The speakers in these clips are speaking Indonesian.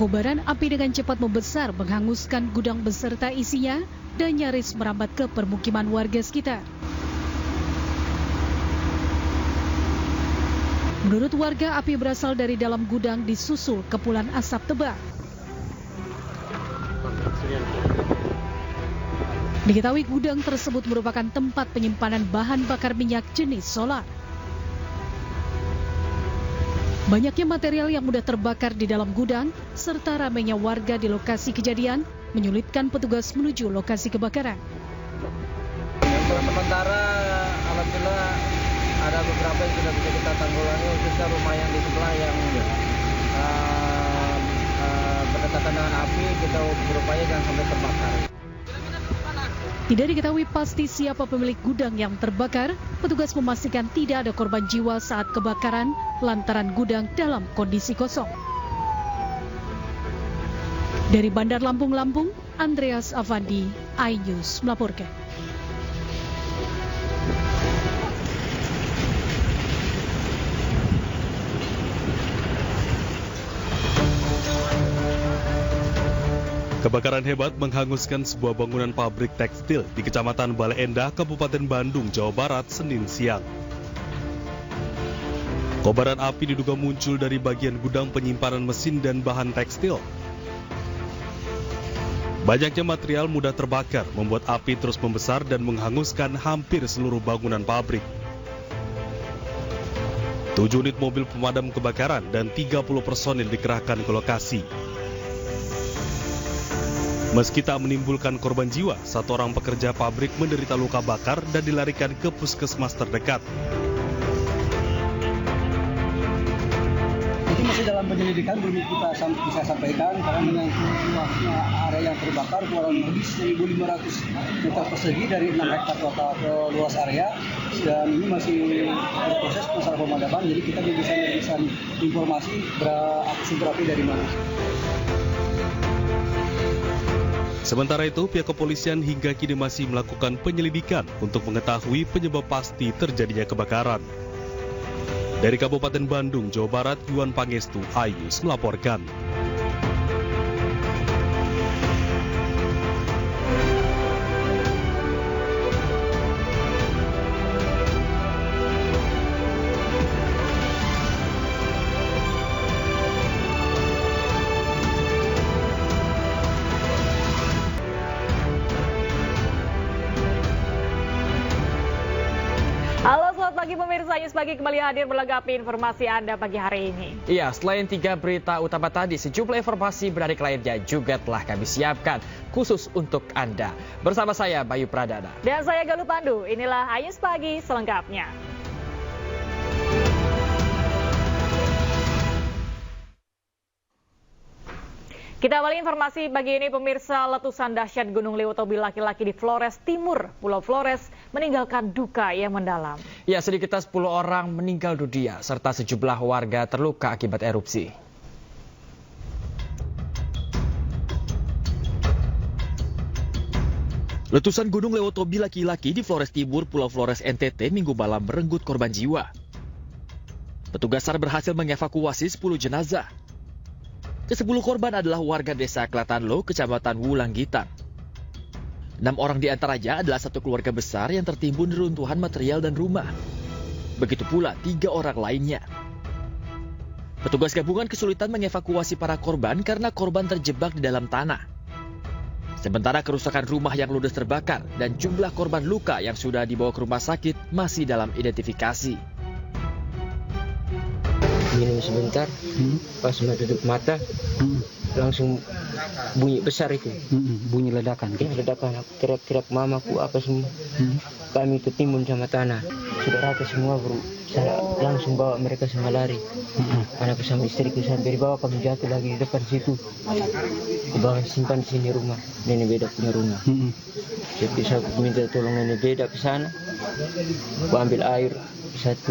Kobaran api dengan cepat membesar menghanguskan gudang beserta isinya dan nyaris merambat ke permukiman warga sekitar. Menurut warga, api berasal dari dalam gudang disusul kepulan asap tebal. Diketahui gudang tersebut merupakan tempat penyimpanan bahan bakar minyak jenis solar. Banyaknya material yang mudah terbakar di dalam gudang, serta ramainya warga di lokasi kejadian, menyulitkan petugas menuju lokasi kebakaran. Untuk sementara, alhamdulillah ada beberapa yang sudah bisa kita tanggulangi, khususnya rumah yang di sebelah yang berdekatan dengan api, kita berupaya jangan sampai terbakar. Tidak diketahui pasti siapa pemilik gudang yang terbakar. Petugas memastikan tidak ada korban jiwa saat kebakaran lantaran gudang dalam kondisi kosong. Dari Bandar Lampung, Andreas Avandi, iNews melaporkan. Kebakaran hebat menghanguskan sebuah bangunan pabrik tekstil di Kecamatan Bale Endah, Kabupaten Bandung, Jawa Barat, Senin siang. Kobaran api diduga muncul dari bagian gudang penyimpanan mesin dan bahan tekstil. Banyaknya material mudah terbakar membuat api terus membesar dan menghanguskan hampir seluruh bangunan pabrik. 7 unit mobil pemadam kebakaran dan 30 personil dikerahkan ke lokasi. Meski tak menimbulkan korban jiwa, 1 orang pekerja pabrik menderita luka bakar dan dilarikan ke puskesmas terdekat. Itu masih dalam penyelidikan, belum kita bisa sampaikan karena menyangkut area yang terbakar kurang lebih 1.500 meter persegi dari 6 hektar total luas area, dan ini masih berproses masalah pemadaman, jadi kita belum bisa memberikan informasi sumber api dari mana. Sementara itu, pihak kepolisian hingga kini masih melakukan penyelidikan untuk mengetahui penyebab pasti terjadinya kebakaran. Dari Kabupaten Bandung, Jawa Barat, Yuan Pangestu, iNews melaporkan. Halo, selamat pagi pemirsa, News Pagi kembali hadir melengkapi informasi Anda pagi hari ini. Iya, selain 3 berita utama tadi, sejumlah informasi menarik lainnya juga telah kami siapkan khusus untuk Anda. Bersama saya, Bayu Pradana. Dan saya Galuh Pandu, inilah News Pagi selengkapnya. Kita awali informasi pagi ini pemirsa, letusan dahsyat Gunung Lewotobi laki-laki di Flores Timur, Pulau Flores, meninggalkan duka yang mendalam. Ya, sedikitnya 10 orang meninggal dunia, serta sejumlah warga terluka akibat erupsi. Letusan Gunung Lewotobi laki-laki di Flores Timur, Pulau Flores, NTT, Minggu malam merenggut korban jiwa. Petugas SAR berhasil mengevakuasi 10 jenazah. Ke-10 korban adalah warga desa Klatanlo, Kecamatan Wulanggitan. 6 orang diantaranya adalah satu keluarga besar yang tertimbun reruntuhan material dan rumah. Begitu pula 3 orang lainnya. Petugas gabungan kesulitan mengevakuasi para korban karena korban terjebak di dalam tanah. Sementara kerusakan rumah yang ludes terbakar dan jumlah korban luka yang sudah dibawa ke rumah sakit masih dalam identifikasi. Minum sebentar, pas mau tutup mata, langsung bunyi besar itu. Bunyi ledakan. Ya, ledakan. Aku teriak-teriak mamaku apa semua. Kami ketimbun sama tanah. Sudah rata semua, bro. Saya langsung bawa mereka semua lari. Anakku sama istriku sampai dibawa, kami jatuh lagi di depan situ. Dibawa simpan di sini rumah. Nenek beda punya rumah. Jadi saya minta tolong nenek beda ke sana. Aku ambil air 1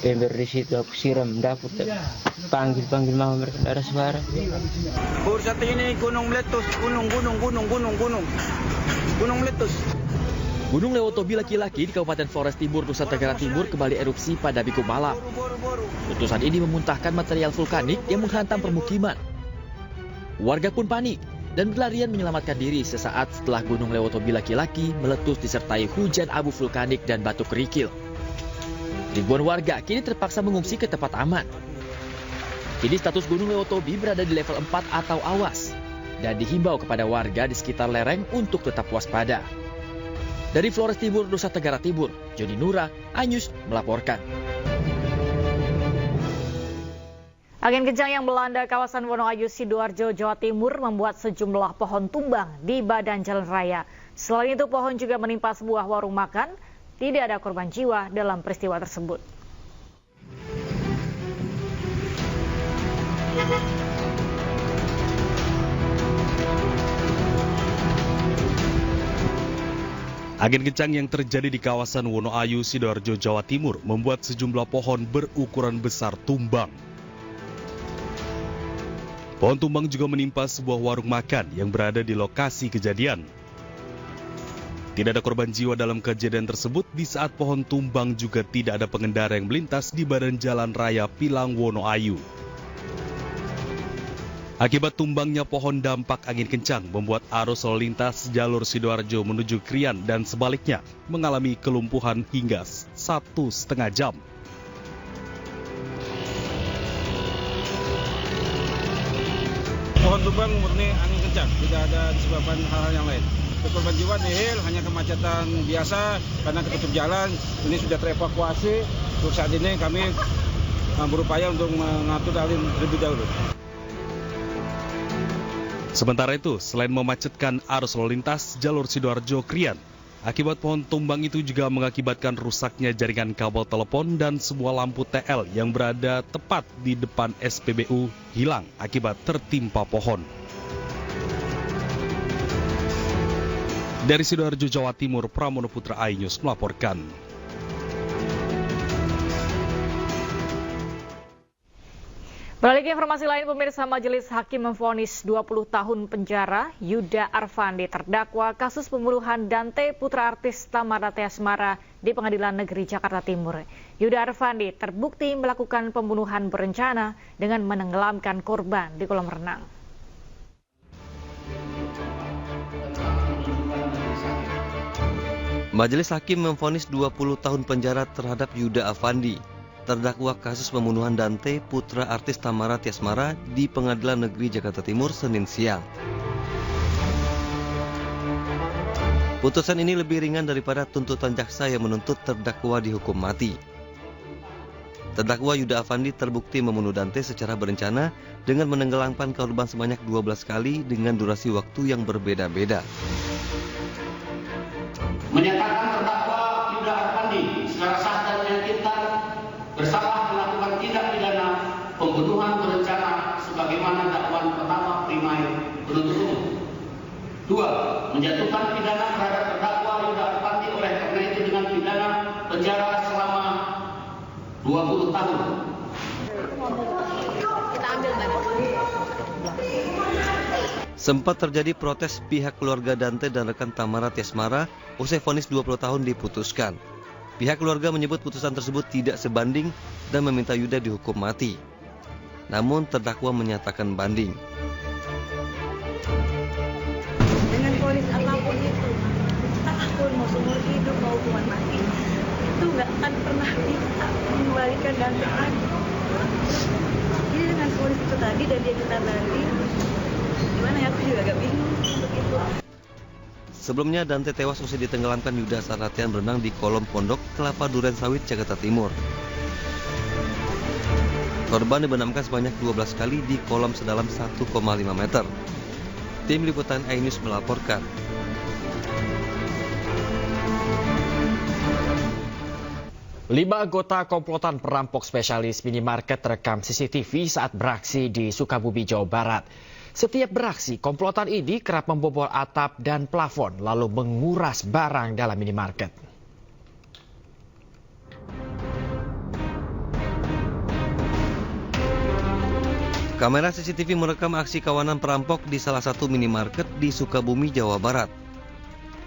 ember di situ, aku siram dapur, panggil mama, mereka tidak ada suara. Bur, satu ini gunung meletus, gunung meletus. Gunung Lewotobi laki-laki di Kabupaten Flores Timur, Nusa Tenggara Timur kembali erupsi pada Minggu malam. Letusan ini memuntahkan material vulkanik yang menghantam permukiman. Warga pun panik dan berlarian menyelamatkan diri sesaat setelah Gunung Lewotobi laki-laki meletus disertai hujan abu vulkanik dan batu kerikil. Ribuan warga kini terpaksa mengungsi ke tempat aman. Kini status Gunung Lewotobi berada di level 4 atau awas dan dihimbau kepada warga di sekitar lereng untuk tetap waspada. Dari Flores Timur, Nusa Tenggara Timur, Joni Nura, iNews melaporkan. Angin kencang yang melanda kawasan Wonoayu, Sidoarjo, Jawa Timur membuat sejumlah pohon tumbang di badan jalan raya. Selain itu, pohon juga menimpa sebuah warung makan. Tidak ada korban jiwa dalam peristiwa tersebut. Angin kencang yang terjadi di kawasan Wonoayu, Sidoarjo, Jawa Timur membuat sejumlah pohon berukuran besar tumbang. Pohon tumbang juga menimpa sebuah warung makan yang berada di lokasi kejadian. Tidak ada korban jiwa dalam kejadian tersebut. Di saat pohon tumbang juga tidak ada pengendara yang melintas di badan jalan raya Pilang Wonoayu. Akibat tumbangnya pohon dampak angin kencang membuat arus lalu lintas jalur Sidoarjo menuju Krian dan sebaliknya mengalami kelumpuhan hingga 1,5 jam. Pohon tumbang murni angin kencang, tidak ada disebabkan hal-hal yang lain. Korban jiwa nihil, hanya kemacetan biasa karena ketutup jalan. Ini sudah terevakuasi. Untuk saat ini kami berupaya untuk mengatur hal ini lebih dahulu. Sementara itu, selain memacetkan arus lalu lintas jalur Sidoarjo Krian, akibat pohon tumbang itu juga mengakibatkan rusaknya jaringan kabel telepon dan sebuah lampu TL yang berada tepat di depan SPBU hilang akibat tertimpa pohon. Dari Sidoarjo, Jawa Timur, Pramono Putra, iNews melaporkan. Beralih ke informasi lain, pemirsa, Majelis Hakim memvonis 20 tahun penjara Yuda Arfandi terdakwa kasus pembunuhan Dante, putra artis Thamara Tiasmara di Pengadilan Negeri Jakarta Timur. Yuda Arfandi terbukti melakukan pembunuhan berencana dengan menenggelamkan korban di kolam renang. Majelis Hakim memvonis 20 tahun penjara terhadap Yuda Arfandi, terdakwa kasus pembunuhan Dante, putra artis Thamara Tiasmara di Pengadilan Negeri Jakarta Timur Senin siang. Putusan ini lebih ringan daripada tuntutan jaksa yang menuntut terdakwa dihukum mati. Terdakwa Yuda Arfandi terbukti membunuh Dante secara berencana dengan menenggelamkan korban sebanyak 12 kali dengan durasi waktu yang berbeda-beda. Menyatakan terdakwa Yuda Arfandi secara sah dan meyakinkan bersalah melakukan tindak pidana pembunuhan berencana sebagaimana dakwaan pertama primer penuntut umum. 2. Menjatuhkan pidana terhadap terdakwa Yuda Arfandi oleh karena itu dengan pidana penjara selama 20 tahun. Sempat terjadi protes pihak keluarga Dante dan rekan Thamara Tiasmara usai vonis 20 tahun diputuskan. Pihak keluarga menyebut putusan tersebut tidak sebanding dan meminta Yuda dihukum mati. Namun terdakwa menyatakan banding. Dengan vonis apapun itu, apapun mau seumur hidup mau hukuman mati, itu nggak akan pernah bisa mengembalikan Dante lagi. Jadi dengan vonis itu tadi dan dia minta banding, gimana ya, aku juga agak bingung untuk itu. Sebelumnya Dante tewas usai ditenggelamkan Yuda saat latihan berenang di kolom pondok Kelapa Duren Sawit, Jakarta Timur. Korban dibenamkan sebanyak 12 kali di kolam sedalam 1,5 meter. Tim Liputan iNews melaporkan. Lima anggota komplotan perampok spesialis minimarket terekam CCTV saat beraksi di Sukabumi, Jawa Barat. Setiap beraksi, komplotan ini kerap membobol atap dan plafon lalu menguras barang dalam minimarket. Kamera CCTV merekam aksi kawanan perampok di salah satu minimarket di Sukabumi, Jawa Barat.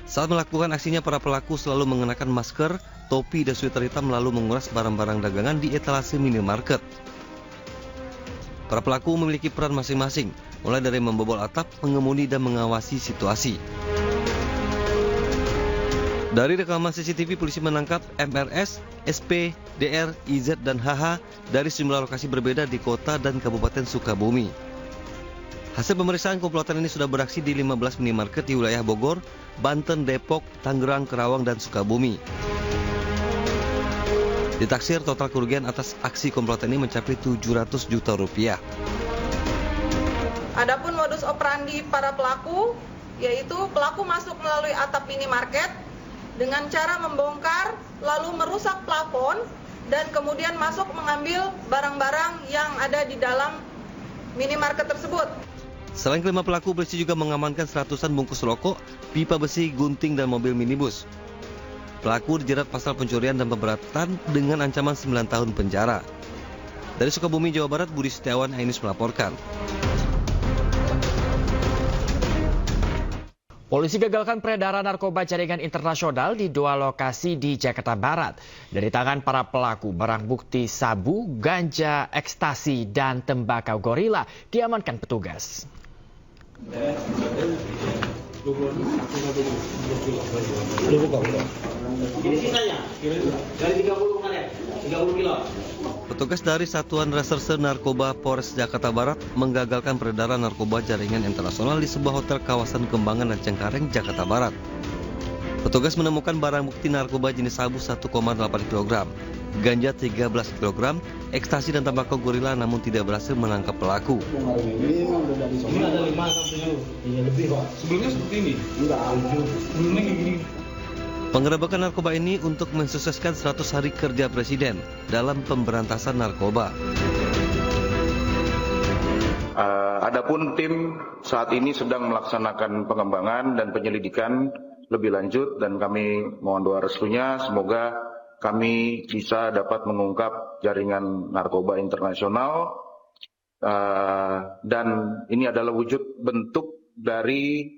Saat melakukan aksinya, para pelaku selalu mengenakan masker, topi, dan sweater hitam lalu menguras barang-barang dagangan di etalase minimarket. Para pelaku memiliki peran masing-masing. mulai dari membobol atap, mengemudi, dan mengawasi situasi. Dari rekaman CCTV, polisi menangkap MRS, SP, DR, IZ, dan HH dari sejumlah lokasi berbeda di kota dan Kabupaten Sukabumi. Hasil pemeriksaan, komplotan ini sudah beraksi di 15 minimarket di wilayah Bogor, Banten, Depok, Tangerang, Kerawang, dan Sukabumi. Ditaksir total kerugian atas aksi komplotan ini mencapai 700 juta rupiah. Adapun modus operandi para pelaku, yaitu pelaku masuk melalui atap minimarket dengan cara membongkar lalu merusak plafon dan kemudian masuk mengambil barang-barang yang ada di dalam minimarket tersebut. Selain kelima pelaku, polisi juga mengamankan 100-an bungkus rokok, pipa besi, gunting, dan mobil minibus. Pelaku dijerat pasal pencurian dan pemberatan dengan ancaman 9 tahun penjara. Dari Sukabumi, Jawa Barat, Budi Setiawan, Ainus melaporkan. Polisi gagalkan peredaran narkoba jaringan internasional di 2 lokasi di Jakarta Barat. Dari tangan para pelaku, barang bukti sabu, ganja, ekstasi, dan tembakau gorila diamankan petugas. Ini sisanya, dari 30 kemarin, 30 kilo. Petugas dari Satuan Reserse Narkoba Polres Jakarta Barat menggagalkan peredaran narkoba jaringan internasional di sebuah hotel kawasan Kembangan dan Cengkareng, Jakarta Barat. Petugas menemukan barang bukti narkoba jenis sabu 1,8 kg, ganja 13 kg, ekstasi dan tembakau gorila, namun tidak berhasil menangkap pelaku. Ini ada 5-6 lebih Pak. Sebelumnya seperti ini? Enggak, sebelumnya kayak gini. Penggerebekan narkoba ini untuk mensukseskan 100 hari kerja Presiden dalam pemberantasan narkoba. Adapun tim saat ini sedang melaksanakan pengembangan dan penyelidikan lebih lanjut dan kami mohon doa restunya semoga kami bisa dapat mengungkap jaringan narkoba internasional dan ini adalah wujud bentuk dari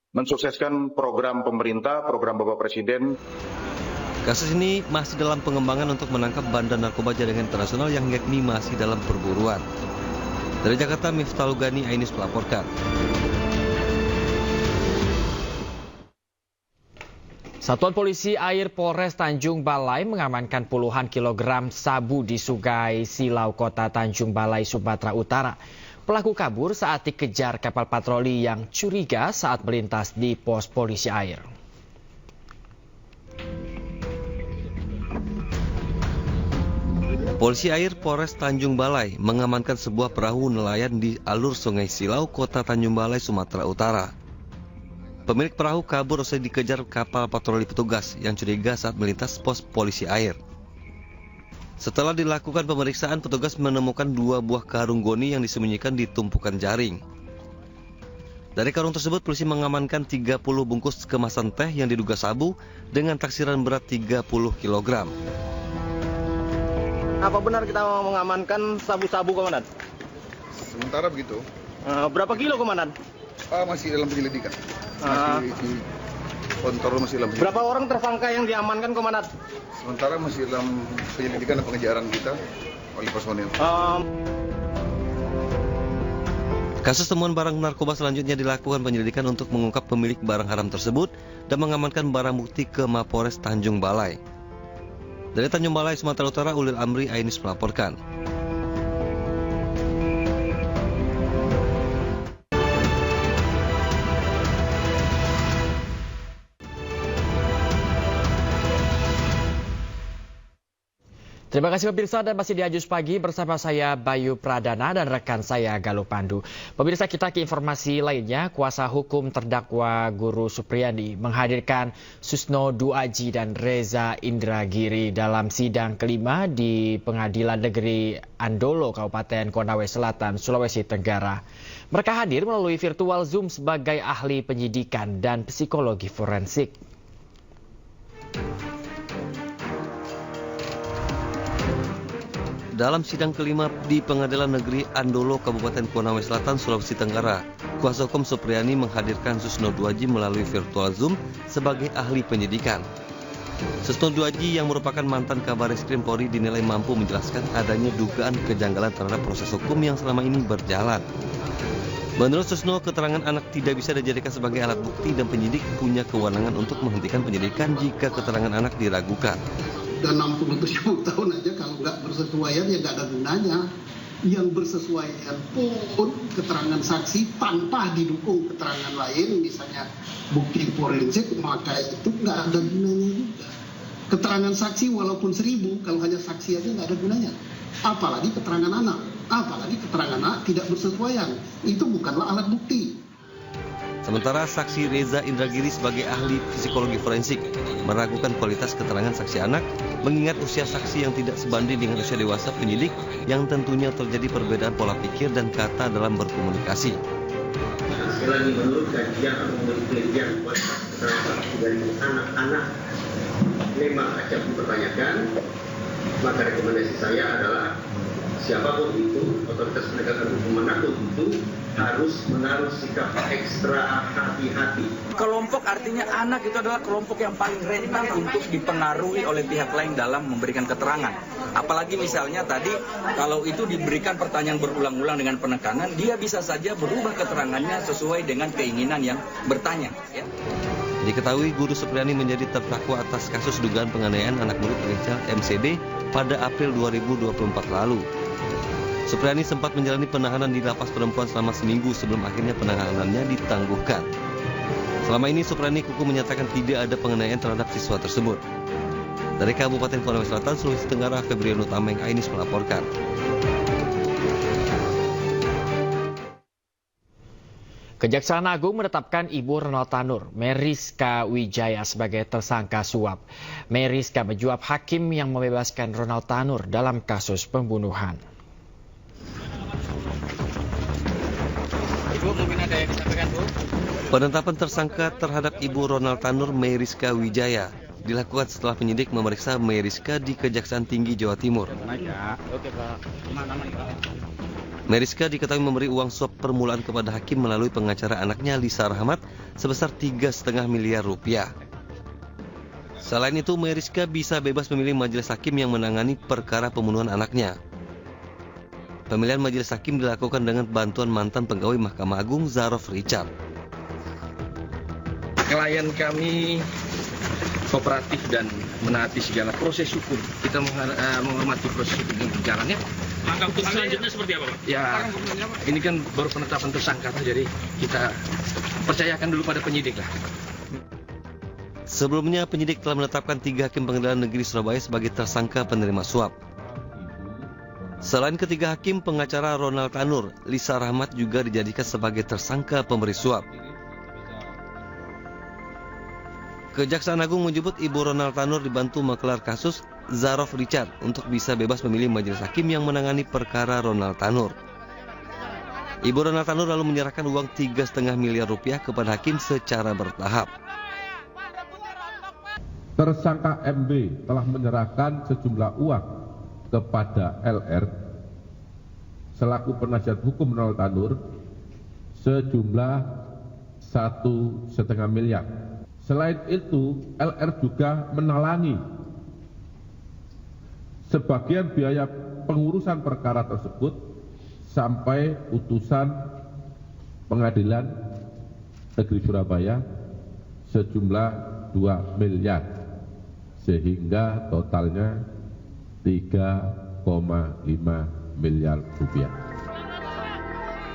mensukseskan program pemerintah, program Bapak Presiden. Kasus ini masih dalam pengembangan untuk menangkap bandar narkoba jaringan internasional yang yakni masih dalam perburuan. Dari Jakarta, Miftahul Gani, Ainus melaporkan. Satuan Polisi Air Polres Tanjung Balai mengamankan puluhan kilogram sabu di Sungai Silau, Kota Tanjung Balai, Sumatera Utara. Pelaku kabur saat dikejar kapal patroli yang curiga saat melintas di pos polisi air. Polisi Air Polres Tanjung Balai mengamankan sebuah perahu nelayan di alur Sungai Silau, Kota Tanjung Balai, Sumatera Utara. Pemilik perahu kabur usai dikejar kapal patroli petugas yang curiga saat melintas pos polisi air. Setelah dilakukan pemeriksaan, petugas menemukan 2 buah karung goni yang disembunyikan di tumpukan jaring. Dari karung tersebut, polisi mengamankan 30 bungkus kemasan teh yang diduga sabu dengan taksiran berat 30 kg. Apa benar kita mengamankan sabu-sabu, Komandan? Sementara begitu. Berapa kilo, Komandan? Masih dalam penyelidikan. Masih kontrol, masih dalam penyelidikan. Berapa orang tersangka yang diamankan, Komandan? Sementara masih dalam penyelidikan dan pengejaran kita oleh personil. Kasus temuan barang narkoba selanjutnya dilakukan penyelidikan untuk mengungkap pemilik barang haram tersebut dan mengamankan barang bukti ke Mapores Tanjung Balai. Dari Tanjung Balai, Sumatera Utara, Ulil Amri, Ainus melaporkan. Terima kasih pemirsa, dan masih di Ajus Pagi bersama saya Bayu Pradana dan rekan saya Galuh Pandu. Pemirsa, kita ke informasi lainnya. Kuasa hukum terdakwa Guru Supriyadi menghadirkan Susno Duaji dan Reza Indragiri dalam sidang kelima di Pengadilan Negeri Andolo, Kabupaten Konawe Selatan, Sulawesi Tenggara. Mereka hadir melalui virtual Zoom sebagai ahli penyidikan dan psikologi forensik. Dalam sidang kelima di Pengadilan Negeri Andolo, Kabupaten Konawe Selatan, Sulawesi Tenggara, kuasa hukum Supriyadi menghadirkan Susno Duaji melalui virtual Zoom sebagai ahli penyidikan. Susno Duaji yang merupakan mantan Kabareskrim Polri dinilai mampu menjelaskan adanya dugaan kejanggalan terhadap proses hukum yang selama ini berjalan. Menurut Susno, keterangan anak tidak bisa dijadikan sebagai alat bukti dan penyidik punya kewenangan untuk menghentikan penyidikan jika keterangan anak diragukan. Dan 67 tahun aja kalau nggak bersesuaian ya nggak ada gunanya. Yang bersesuaian pun keterangan saksi tanpa didukung keterangan lain, misalnya bukti forensik, maka itu nggak ada gunanya juga. Keterangan saksi walaupun 1000, kalau hanya saksi aja nggak ada gunanya. Apalagi keterangan anak, apalagi keterangan anak tidak bersesuaian, itu bukanlah alat bukti. Sementara saksi Reza Indragiri sebagai ahli psikologi forensik meragukan kualitas keterangan saksi anak, mengingat usia saksi yang tidak sebanding dengan usia dewasa penyidik yang tentunya terjadi perbedaan pola pikir dan kata dalam berkomunikasi. Sekali lagi, menurut kajian atau menurut penelitian kualitas keterangan saksi dari anak-anak memang acap dipertanyakan, maka rekomendasi saya adalah siapapun itu, otoritas penegakan hukum manapun itu, harus menaruh sikap ekstra hati-hati. Kelompok artinya anak itu adalah kelompok yang paling rentan untuk dipengaruhi oleh pihak lain dalam memberikan keterangan. Apalagi misalnya tadi, kalau itu diberikan pertanyaan berulang-ulang dengan penekanan, dia bisa saja berubah keterangannya sesuai dengan keinginan yang bertanya. Ya. Diketahui Guru Supriyani menjadi terdakwa atas kasus dugaan penganiayaan anak murid berinisial MCD pada April 2024 lalu. Supriyani sempat menjalani penahanan di lapas perempuan selama seminggu sebelum akhirnya penahanannya ditangguhkan. Selama ini Supriyani kuku menyatakan tidak ada penganiayaan terhadap siswa tersebut. Dari Kabupaten Konawe Selatan, Sulawesi Tenggara, Febriano Tameng, Ainis melaporkan. Kejaksaan Agung menetapkan Ibu Ronald Tanur, Meriska Wijaya sebagai tersangka suap. Meriska menjawab hakim yang membebaskan Ronald Tanur dalam kasus pembunuhan. Ibu, mungkin ada yang disampaikan, Bu? Penetapan tersangka terhadap Ibu Ronald Tanur Meriska Wijaya dilakukan setelah penyidik memeriksa Meriska di Kejaksaan Tinggi Jawa Timur. Oke, Pak. Meriska diketahui memberi uang suap permulaan kepada hakim melalui pengacara anaknya Lisa Rahmat sebesar 3,5 miliar rupiah. Selain itu, Meriska bisa bebas memilih majelis hakim yang menangani perkara pembunuhan anaknya. Pemilihan majelis hakim dilakukan dengan bantuan mantan pegawai Mahkamah Agung Zarof Richard. Klien kami kooperatif dan menaati segala proses hukum. Kita menghormati proses hukum yang berjalan, ya. Langkah hukum selanjutnya seperti apa, Pak? Ya, ini kan baru penetapan tersangka, jadi kita percayakan dulu pada penyidik lah. Sebelumnya, penyidik telah menetapkan 3 hakim pengadilan negeri Surabaya sebagai tersangka penerima suap. Selain ketiga hakim, pengacara Ronald Tanur, Lisa Rahmat juga dijadikan sebagai tersangka pemberi suap. Kejaksaan Agung menyebut Ibu Ronald Tanur dibantu maklar kasus Zarof Richard untuk bisa bebas memilih majelis hakim yang menangani perkara Ronald Tanur. Ibu Ronald Tanur lalu menyerahkan uang 3,5 miliar rupiah kepada hakim secara bertahap. Tersangka MB telah menyerahkan sejumlah uang kepada LR selaku penasihat hukum Ronald Tanur sejumlah 1,5 miliar. Selain itu, LR juga menalangi sebagian biaya pengurusan perkara tersebut sampai putusan Pengadilan Negeri Surabaya sejumlah 2 miliar, sehingga totalnya 3,5 miliar rupiah.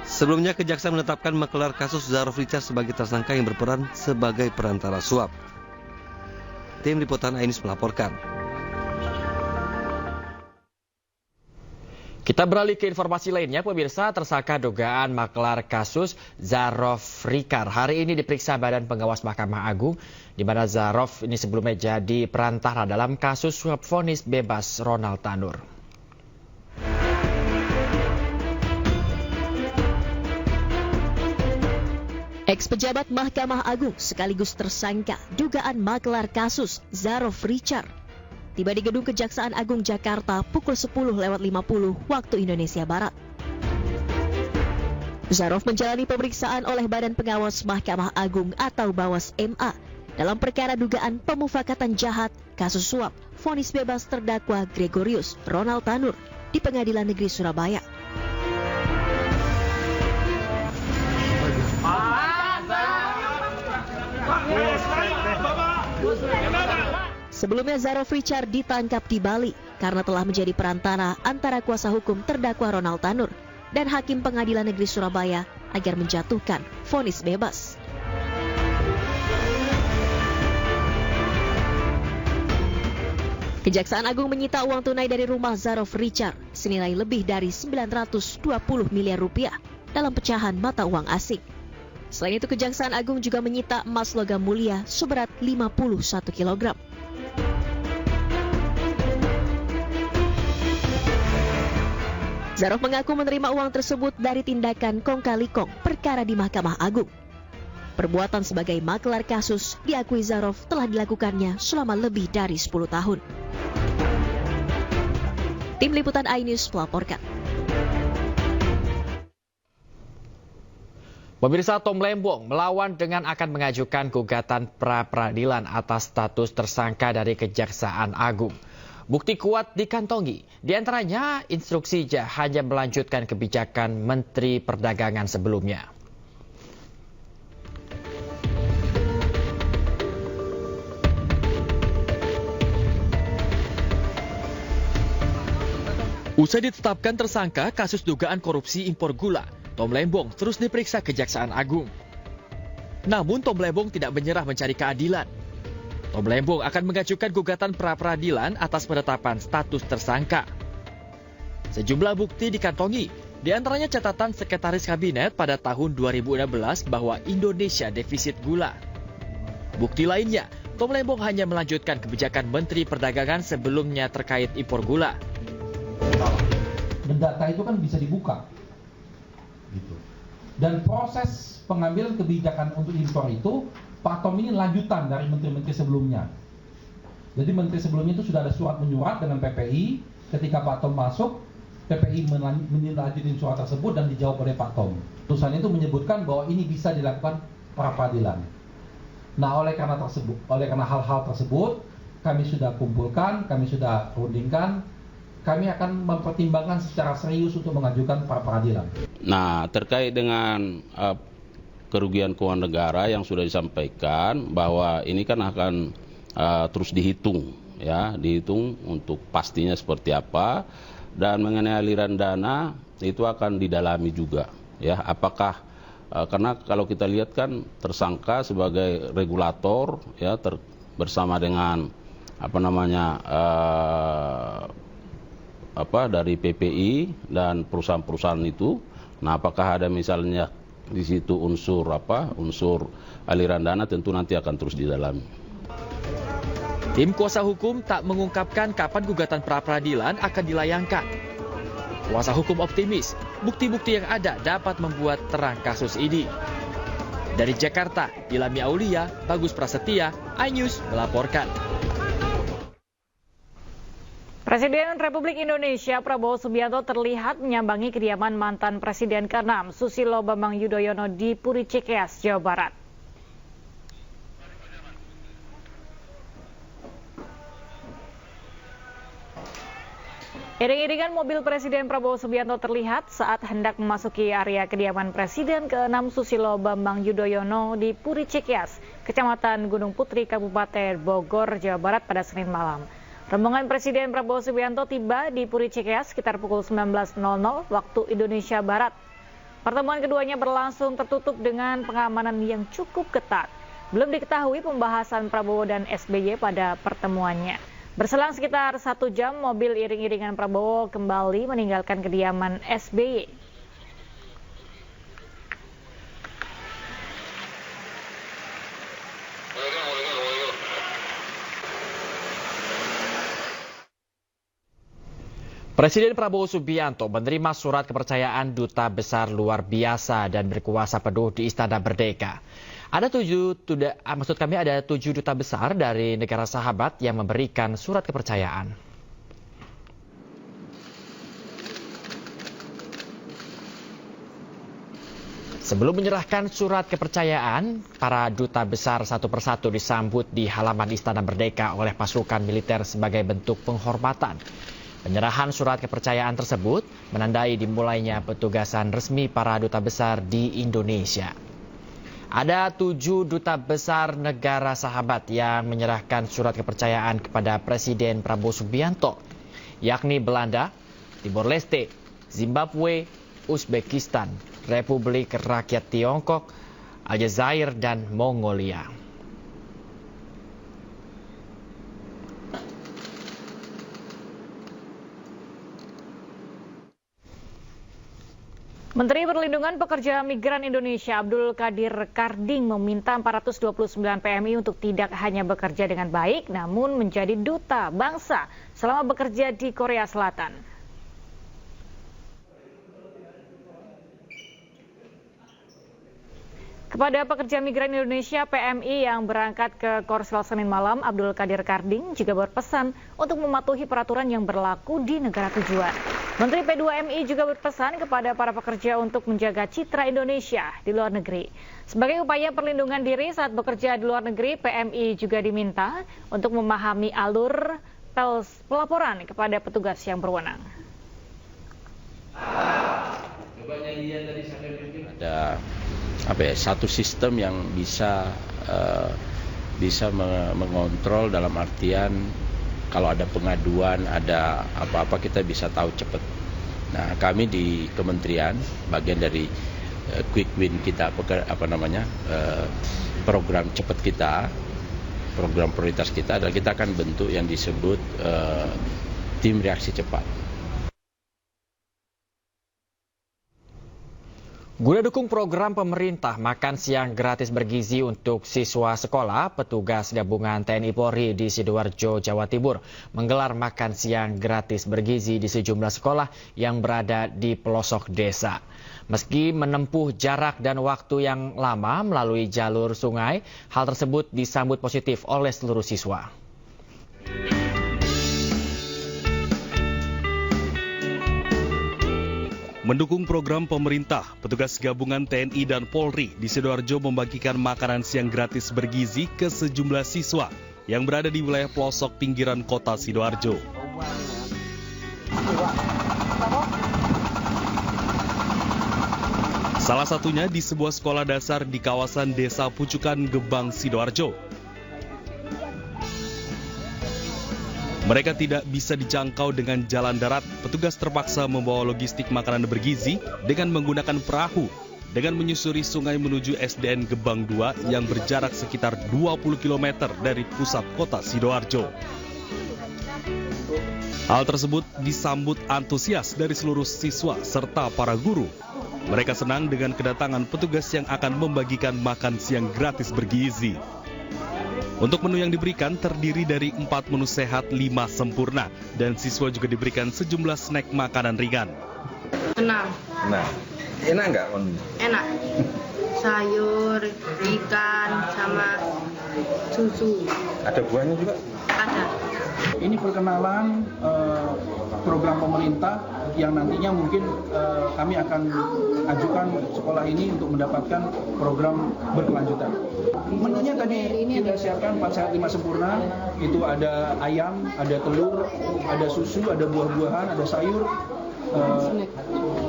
Sebelumnya, Kejaksaan menetapkan maklar kasus Zarof Richard sebagai tersangka yang berperan sebagai perantara suap. Tim Liputan Ainis melaporkan. Kita beralih ke informasi lainnya, pemirsa. Tersangka dugaan maklar kasus Zarof Richard hari ini diperiksa Badan Pengawas Mahkamah Agung, di mana Zarof ini sebelumnya jadi perantara dalam kasus suap vonis bebas Ronald Tanur. Ex-pejabat Mahkamah Agung sekaligus tersangka dugaan maklar kasus Zarof Richard tiba di Gedung Kejaksaan Agung Jakarta pukul 10:50 waktu Indonesia Barat. Zarof menjalani pemeriksaan oleh Badan Pengawas Mahkamah Agung atau Bawas MA dalam perkara dugaan pemufakatan jahat kasus suap, vonis bebas terdakwa Gregorius Ronald Tanur di Pengadilan Negeri Surabaya. Sebelumnya Zarov Richard ditangkap di Bali karena telah menjadi perantara antara kuasa hukum terdakwa Ronald Tanur dan Hakim Pengadilan Negeri Surabaya agar menjatuhkan vonis bebas. Kejaksaan Agung menyita uang tunai dari rumah Zarov Richard senilai lebih dari 920 miliar rupiah dalam pecahan mata uang asing. Selain itu, Kejaksaan Agung juga menyita emas logam mulia seberat 51 kg. Zarov mengaku menerima uang tersebut dari tindakan kong kali kong perkara di Mahkamah Agung. Perbuatan sebagai maklar kasus diakui Zarov telah dilakukannya selama lebih dari 10 tahun. Tim Liputan iNews melaporkan. Pemirsa, Tom Lembong melawan dengan akan mengajukan gugatan pra-peradilan atas status tersangka dari Kejaksaan Agung. Bukti kuat dikantongi, diantaranya instruksi hanya melanjutkan kebijakan Menteri Perdagangan sebelumnya. Usai ditetapkan tersangka kasus dugaan korupsi impor gula, Tom Lembong terus diperiksa Kejaksaan Agung. Namun Tom Lembong tidak menyerah mencari keadilan. Tom Lembong akan mengajukan gugatan pra-peradilan atas penetapan status tersangka. Sejumlah bukti dikantongi, di antaranya catatan Sekretaris Kabinet pada tahun 2016 bahwa Indonesia defisit gula. Bukti lainnya, Tom Lembong hanya melanjutkan kebijakan Menteri Perdagangan sebelumnya terkait impor gula. Dan data itu kan bisa dibuka, gitu. Dan proses pengambilan kebijakan untuk impor itu, Pak Tom ini lanjutan dari menteri-menteri sebelumnya. Jadi menteri sebelumnya itu sudah ada surat menyurat dengan PPI. Ketika Pak Tom masuk, PPI menindaklanjuti surat tersebut dan dijawab oleh Pak Tom. Putusan itu menyebutkan bahwa ini bisa dilakukan pra-peradilan. Nah, oleh karena hal-hal tersebut, kami sudah kumpulkan, kami sudah rundingkan. Kami akan mempertimbangkan secara serius untuk mengajukan pra-peradilan. Nah, terkait dengan kerugian keuangan negara yang sudah disampaikan bahwa ini kan akan terus dihitung, ya, dihitung untuk pastinya seperti apa, dan mengenai aliran dana itu akan didalami juga, ya, apakah karena kalau kita lihat kan tersangka sebagai regulator, ya, bersama dengan dari PPI dan perusahaan-perusahaan itu. Nah, apakah ada misalnya di situ unsur aliran dana, tentu nanti akan terus didalami. Tim kuasa hukum tak mengungkapkan kapan gugatan pra-peradilan akan dilayangkan. Kuasa hukum optimis, bukti-bukti yang ada dapat membuat terang kasus ini. Dari Jakarta, Ilhami Aulia, Bagus Prasetya, iNews melaporkan. Presiden Republik Indonesia Prabowo Subianto terlihat menyambangi kediaman mantan Presiden ke-6 Susilo Bambang Yudhoyono di Puri Cikeas, Jawa Barat. Iring-iringan mobil Presiden Prabowo Subianto terlihat saat hendak memasuki area kediaman Presiden ke-6 Susilo Bambang Yudhoyono di Puri Cikeas, Kecamatan Gunung Putri, Kabupaten Bogor, Jawa Barat pada Senin malam. Rombongan Presiden Prabowo Subianto tiba di Puri Cikeas sekitar pukul 19.00 waktu Indonesia Barat. Pertemuan keduanya berlangsung tertutup dengan pengamanan yang cukup ketat. Belum diketahui pembahasan Prabowo dan SBY pada pertemuannya. Berselang sekitar 1 jam, mobil iring-iringan Prabowo kembali meninggalkan kediaman SBY. Presiden Prabowo Subianto menerima surat kepercayaan Duta Besar Luar Biasa dan Berkuasa Penuh di Istana Merdeka. Ada 7 duta besar dari negara sahabat yang memberikan surat kepercayaan. Sebelum menyerahkan surat kepercayaan, para duta besar satu persatu disambut di halaman Istana Merdeka oleh pasukan militer sebagai bentuk penghormatan. Penyerahan surat kepercayaan tersebut menandai dimulainya petugasan resmi para duta besar di Indonesia. Ada 7 duta besar negara sahabat yang menyerahkan surat kepercayaan kepada Presiden Prabowo Subianto, yakni Belanda, Timor Leste, Zimbabwe, Uzbekistan, Republik Rakyat Tiongkok, Aljazair, dan Mongolia. Menteri Perlindungan Pekerja Migran Indonesia Abdul Qadir Karding meminta 429 PMI untuk tidak hanya bekerja dengan baik, namun menjadi duta bangsa selama bekerja di Korea Selatan. Kepada pekerja migran Indonesia PMI yang berangkat ke Korsel Senin malam, Abdul Qadir Karding juga berpesan untuk mematuhi peraturan yang berlaku di negara tujuan. Menteri P2MI juga berpesan kepada para pekerja untuk menjaga citra Indonesia di luar negeri. Sebagai upaya perlindungan diri saat bekerja di luar negeri, PMI juga diminta untuk memahami alur pelaporan kepada petugas yang berwenang. Ada satu sistem yang bisa mengontrol, dalam artian kalau ada pengaduan, ada apa-apa kita bisa tahu cepat. Nah, kami di kementerian bagian dari quick win kita, program cepat kita, program prioritas kita adalah kita akan bentuk yang disebut tim reaksi cepat. Guna dukung program pemerintah makan siang gratis bergizi untuk siswa sekolah, petugas gabungan TNI Polri di Sidoarjo, Jawa Timur menggelar makan siang gratis bergizi di sejumlah sekolah yang berada di pelosok desa. Meski menempuh jarak dan waktu yang lama melalui jalur sungai, hal tersebut disambut positif oleh seluruh siswa. Mendukung program pemerintah, petugas gabungan TNI dan Polri di Sidoarjo membagikan makanan siang gratis bergizi ke sejumlah siswa yang berada di wilayah pelosok pinggiran kota Sidoarjo. Salah satunya di sebuah sekolah dasar di kawasan Desa Pucukan, Gebang, Sidoarjo. Mereka tidak bisa dijangkau dengan jalan darat, petugas terpaksa membawa logistik makanan bergizi dengan menggunakan perahu dengan menyusuri sungai menuju SDN Gebang 2 yang berjarak sekitar 20 km dari pusat kota Sidoarjo. Hal tersebut disambut antusias dari seluruh siswa serta para guru. Mereka senang dengan kedatangan petugas yang akan membagikan makan siang gratis bergizi. Untuk menu yang diberikan terdiri dari 4 menu sehat, 5 sempurna, dan siswa juga diberikan sejumlah snack makanan ringan. Enak. Nah, enak nggak? Enak. Sayur, ikan, sama susu. Ada buahnya juga? Ada. Ini perkenalan program pemerintah yang nantinya mungkin kami akan ajukan sekolah ini untuk mendapatkan program berkelanjutan. Menunya tadi kita siapkan 4 sehat 5 sempurna, itu ada ayam, ada telur, ada susu, ada buah-buahan, ada sayur,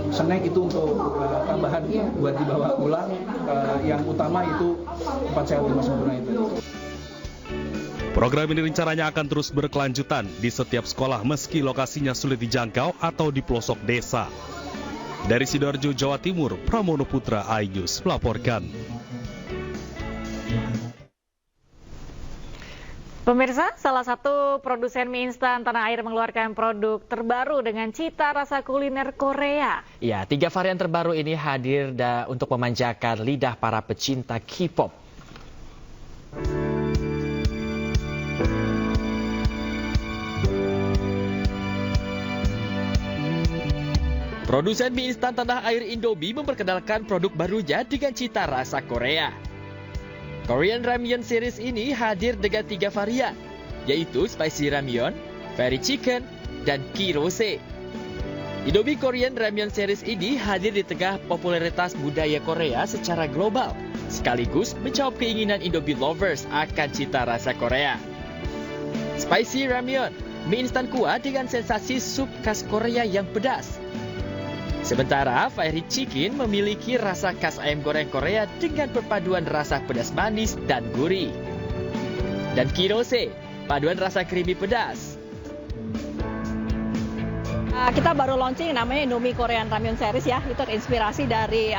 snack itu untuk tambahan buat dibawa pulang. Yang utama itu 4 sehat 5 sempurna itu. Program ini rencananya akan terus berkelanjutan di setiap sekolah meski lokasinya sulit dijangkau atau di pelosok desa. Dari Sidoarjo, Jawa Timur, Pramono Putra, iNews melaporkan. Pemirsa, salah satu produsen mie instan tanah air mengeluarkan produk terbaru dengan cita rasa kuliner Korea. Ya, 3 varian terbaru ini hadir untuk memanjakan lidah para pecinta K-pop. Produsen mie instan tanah air Indomie memperkenalkan produk barunya dengan cita rasa Korea. Korean Ramyeon series ini hadir dengan 3 varian, yaitu Spicy Ramyeon, Very Chicken, dan Kirose. Indomie Korean Ramyeon Series ini hadir di tengah popularitas budaya Korea secara global, sekaligus menjawab keinginan Indomie lovers akan cita rasa Korea. Spicy Ramyeon, mie instan kuah dengan sensasi sup khas Korea yang pedas. Sementara Fiery Chicken memiliki rasa khas ayam goreng Korea dengan perpaduan rasa pedas manis dan gurih. Dan Kinose, paduan rasa creamy pedas. Kita baru launching namanya Indomie Korean Ramyeon Series ya, itu terinspirasi dari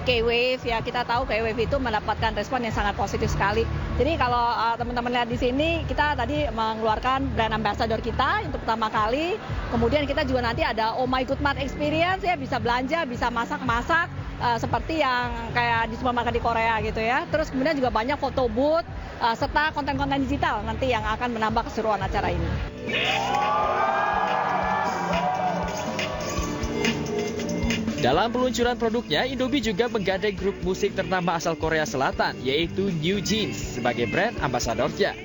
K-Wave ya. Kita tahu K-Wave itu mendapatkan respon yang sangat positif sekali. Jadi kalau teman-teman lihat di sini, kita tadi mengeluarkan brand ambassador kita untuk pertama kali. Kemudian kita juga nanti ada Oh My Good Mart Experience ya, bisa belanja, bisa masak-masak seperti yang kayak di supermarket di Korea gitu ya. Terus kemudian juga banyak foto booth serta konten-konten digital nanti yang akan menambah keseruan acara ini. Dalam peluncuran produknya, Indomie juga menggandeng grup musik ternama asal Korea Selatan, yaitu New Jeans, sebagai brand ambasadornya.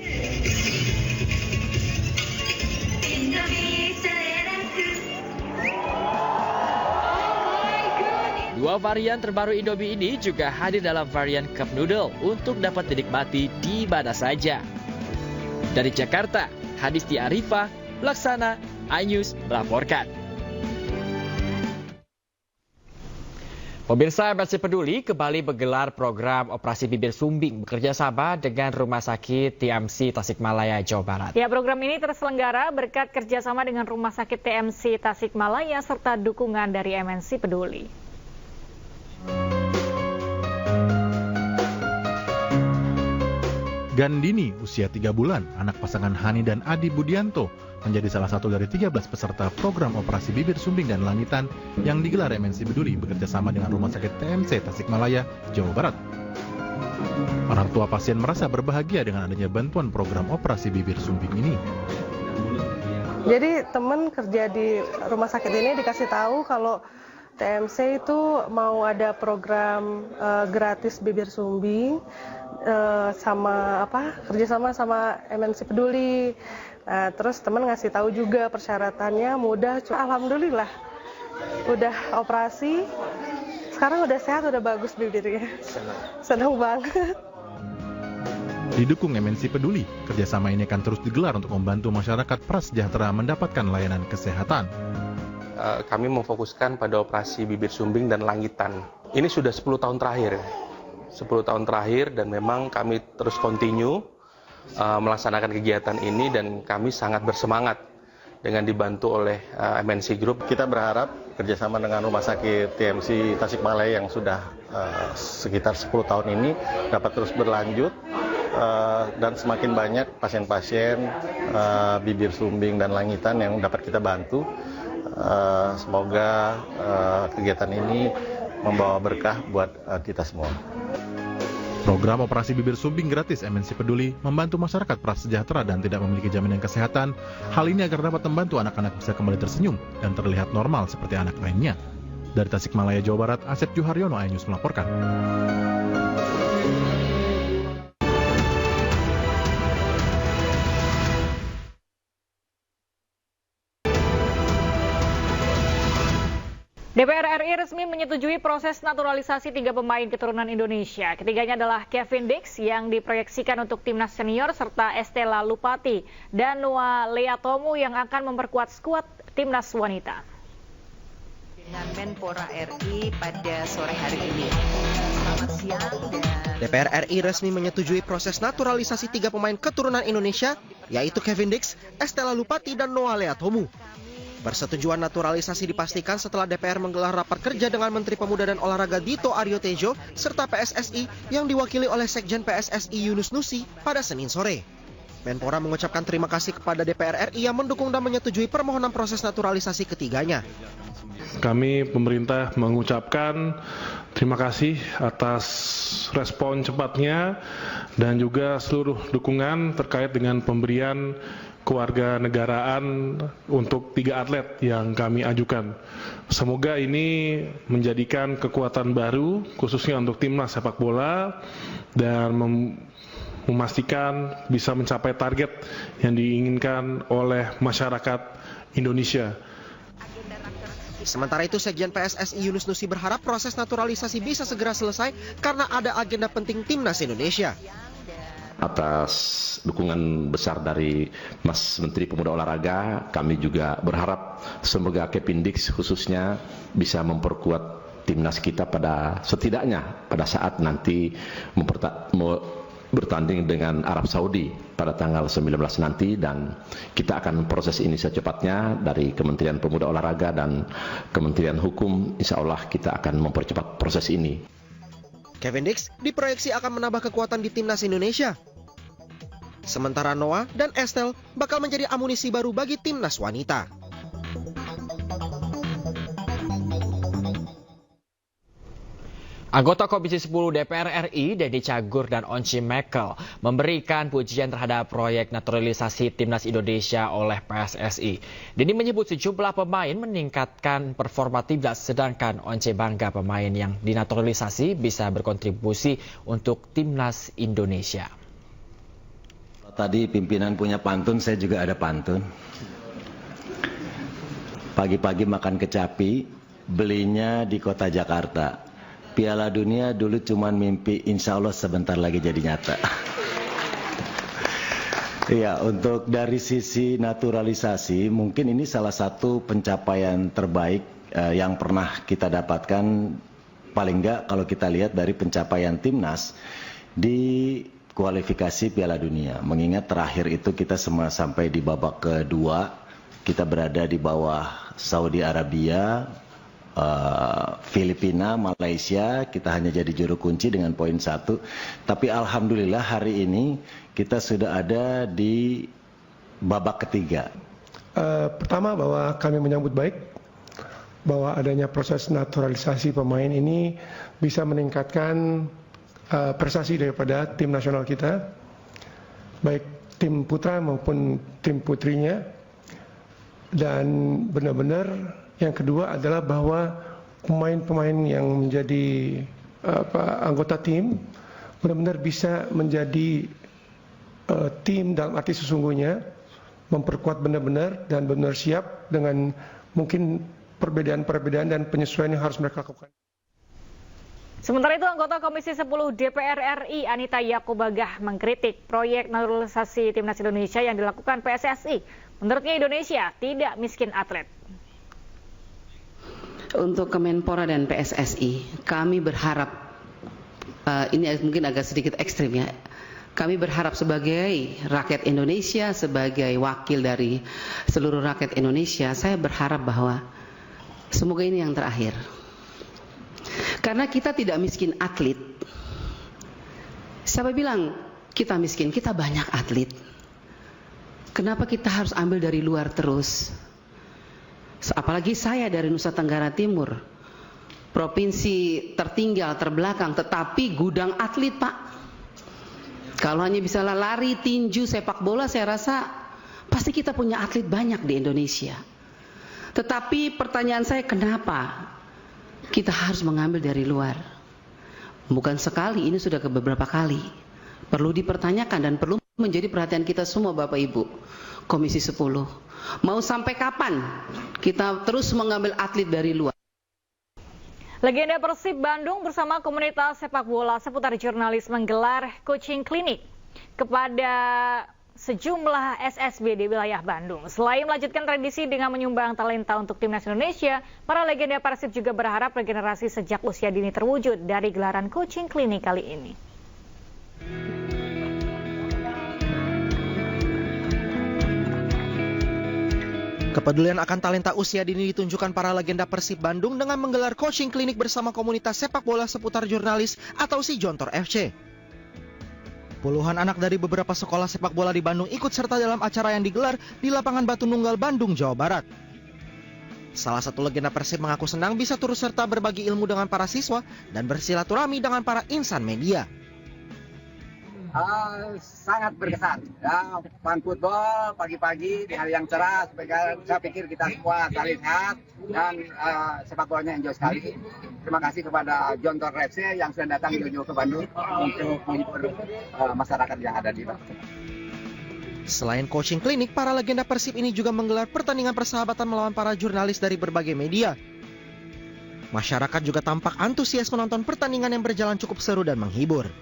Dua varian terbaru Indomie ini juga hadir dalam varian Cup Noodle untuk dapat dinikmati di mana saja. Dari Jakarta, Hadisti Arifah, Laksana, iNews melaporkan. Pemirsa MNC Peduli kembali menggelar program operasi bibir sumbing bekerja sama dengan Rumah Sakit TMC Tasikmalaya, Jawa Barat. Ya, program ini terselenggara berkat kerjasama dengan Rumah Sakit TMC Tasikmalaya serta dukungan dari MNC Peduli. Gandini, usia 3 bulan, anak pasangan Hani dan Adi Budianto, menjadi salah satu dari 13 peserta program operasi bibir sumbing dan langitan yang digelar MNC Peduli bekerjasama dengan Rumah Sakit TMC Tasikmalaya, Jawa Barat. Orang tua pasien merasa berbahagia dengan adanya bantuan program operasi bibir sumbing ini. Jadi teman kerja di rumah sakit ini dikasih tahu kalau TMC itu mau ada program gratis bibir sumbing kerjasama sama MNC Peduli. Nah, terus teman ngasih tahu juga persyaratannya mudah. Alhamdulillah udah operasi, sekarang udah sehat, udah bagus bibirnya. Senang banget. Didukung MNC Peduli, kerjasama ini akan terus digelar untuk membantu masyarakat prasejahtera mendapatkan layanan kesehatan. Kami memfokuskan pada operasi bibir sumbing dan langitan. Ini sudah 10 tahun terakhir. 10 tahun terakhir dan memang kami terus continue melaksanakan kegiatan ini dan kami sangat bersemangat dengan dibantu oleh MNC Group. Kita berharap kerjasama dengan Rumah Sakit TMC Tasikmalaya yang sudah sekitar 10 tahun ini dapat terus berlanjut dan semakin banyak pasien-pasien bibir sumbing dan langitan yang dapat kita bantu. Semoga kegiatan ini membawa berkah buat kita semua. Program operasi bibir sumbing gratis MNC Peduli membantu masyarakat prasejahtera dan tidak memiliki jaminan kesehatan. Hal ini agar dapat membantu anak-anak bisa kembali tersenyum dan terlihat normal seperti anak lainnya. Dari Tasikmalaya, Jawa Barat, Asep Juharyono, iNews melaporkan. DPR RI resmi menyetujui proses naturalisasi 3 pemain keturunan Indonesia. Ketiganya adalah Kevin Dix yang diproyeksikan untuk timnas senior serta Estela Lupati dan Noah Leatomu yang akan memperkuat skuad timnas wanita. Dengan Menpora RI pada sore hari ini. Selamat siang. DPR RI resmi menyetujui proses naturalisasi 3 pemain keturunan Indonesia, yaitu Kevin Dix, Estela Lupati, dan Noah Leatomu. Persetujuan naturalisasi dipastikan setelah DPR menggelar rapat kerja dengan Menteri Pemuda dan Olahraga Dito Aryo Tejo serta PSSI yang diwakili oleh Sekjen PSSI Yunus Nusi pada Senin sore. Menpora mengucapkan terima kasih kepada DPR RI yang mendukung dan menyetujui permohonan proses naturalisasi ketiganya. Kami pemerintah mengucapkan terima kasih atas respon cepatnya dan juga seluruh dukungan terkait dengan pemberian kewarganegaraan untuk 3 atlet yang kami ajukan. Semoga ini menjadikan kekuatan baru khususnya untuk timnas sepak bola dan memastikan bisa mencapai target yang diinginkan oleh masyarakat Indonesia. Sementara itu, Sekjen PSSI Yunus Nusi berharap proses naturalisasi bisa segera selesai karena ada agenda penting Timnas Indonesia. Atas dukungan besar dari Mas Menteri Pemuda Olahraga, kami juga berharap semoga Kepindix khususnya bisa memperkuat Timnas kita setidaknya pada saat nanti bertanding dengan Arab Saudi pada tanggal 19 nanti, dan kita akan proses ini secepatnya dari Kementerian Pemuda Olahraga dan Kementerian Hukum. Insya Allah kita akan mempercepat proses ini. Kevin-Dix diproyeksi akan menambah kekuatan di Timnas Indonesia. Sementara Noah dan Estelle bakal menjadi amunisi baru bagi Timnas wanita. Anggota Komisi 10 DPR RI, Denny Cagur dan Once Mekel, memberikan pujian terhadap proyek naturalisasi Timnas Indonesia oleh PSSI. Denny menyebut sejumlah pemain meningkatkan performa Timnas, sedangkan Once bangga pemain yang dinaturalisasi bisa berkontribusi untuk Timnas Indonesia. Tadi pimpinan punya pantun, saya juga ada pantun. Pagi-pagi makan kecapi, belinya di kota Jakarta. Piala Dunia dulu cuman mimpi, insya Allah sebentar lagi jadi nyata. Ya, untuk dari sisi naturalisasi, mungkin ini salah satu pencapaian terbaik yang pernah kita dapatkan, paling enggak kalau kita lihat dari pencapaian Timnas di kualifikasi Piala Dunia. Mengingat terakhir itu kita semua sampai di babak kedua, kita berada di bawah Saudi Arabia, Filipina, Malaysia, kita hanya jadi juru kunci dengan poin 1. Tapi alhamdulillah hari ini kita sudah ada di babak ketiga. Pertama, bahwa kami menyambut baik bahwa adanya proses naturalisasi pemain ini bisa meningkatkan prestasi daripada tim nasional kita, baik tim putra maupun tim putrinya. Dan benar-benar yang kedua adalah bahwa pemain-pemain yang menjadi anggota tim benar-benar bisa menjadi tim dalam arti sesungguhnya, memperkuat benar-benar dan benar siap dengan mungkin perbedaan-perbedaan dan penyesuaian yang harus mereka lakukan. Sementara itu, anggota Komisi 10 DPR RI Anita Yakubagah mengkritik proyek naturalisasi Timnas Indonesia yang dilakukan PSSI. Menurutnya Indonesia tidak miskin atlet. Untuk Kemenpora dan PSSI, kami berharap, ini mungkin agak sedikit ekstrim ya, kami berharap sebagai rakyat Indonesia, sebagai wakil dari seluruh rakyat Indonesia, saya berharap bahwa semoga ini yang terakhir. Karena kita tidak miskin atlet. Siapa bilang kita miskin? Kita banyak atlet. Kenapa kita harus ambil dari luar terus? Apalagi saya dari Nusa Tenggara Timur, provinsi tertinggal, terbelakang, tetapi gudang atlet, Pak. Kalau hanya bisa lari, tinju, sepak bola, saya rasa pasti kita punya atlet banyak di Indonesia. Tetapi pertanyaan saya, kenapa kita harus mengambil dari luar? Bukan sekali, ini sudah beberapa kali. Perlu dipertanyakan dan perlu menjadi perhatian kita semua, Bapak Ibu Komisi 10. Mau sampai kapan kita terus mengambil atlet dari luar? Legenda Persib Bandung bersama komunitas sepak bola seputar jurnalis menggelar coaching klinik kepada sejumlah SSB di wilayah Bandung. Selain melanjutkan tradisi dengan menyumbang talenta untuk Timnas Indonesia, para legenda Persib juga berharap regenerasi sejak usia dini terwujud dari gelaran coaching klinik kali ini. Kepedulian akan talenta usia dini ditunjukkan para legenda Persib Bandung dengan menggelar coaching klinik bersama komunitas sepak bola seputar jurnalis atau si Jontor FC. Puluhan anak dari beberapa sekolah sepak bola di Bandung ikut serta dalam acara yang digelar di lapangan Batu Nunggal, Bandung, Jawa Barat. Salah satu legenda Persib mengaku senang bisa turut serta berbagi ilmu dengan para siswa dan bersilaturahmi dengan para insan media. Sangat berkesan ya, fun football pagi-pagi di hari yang cerah. Saya pikir kita semua saling sehat dan sepak bolanya enjoy sekali. Terima kasih kepada Jontor FC yang sudah datang jauh-jauh ke Bandung untuk menghibur masyarakat yang ada di Bandung. Selain coaching klinik, para legenda Persib ini juga menggelar pertandingan persahabatan melawan para jurnalis dari berbagai media. Masyarakat juga tampak antusias menonton pertandingan yang berjalan cukup seru dan menghibur.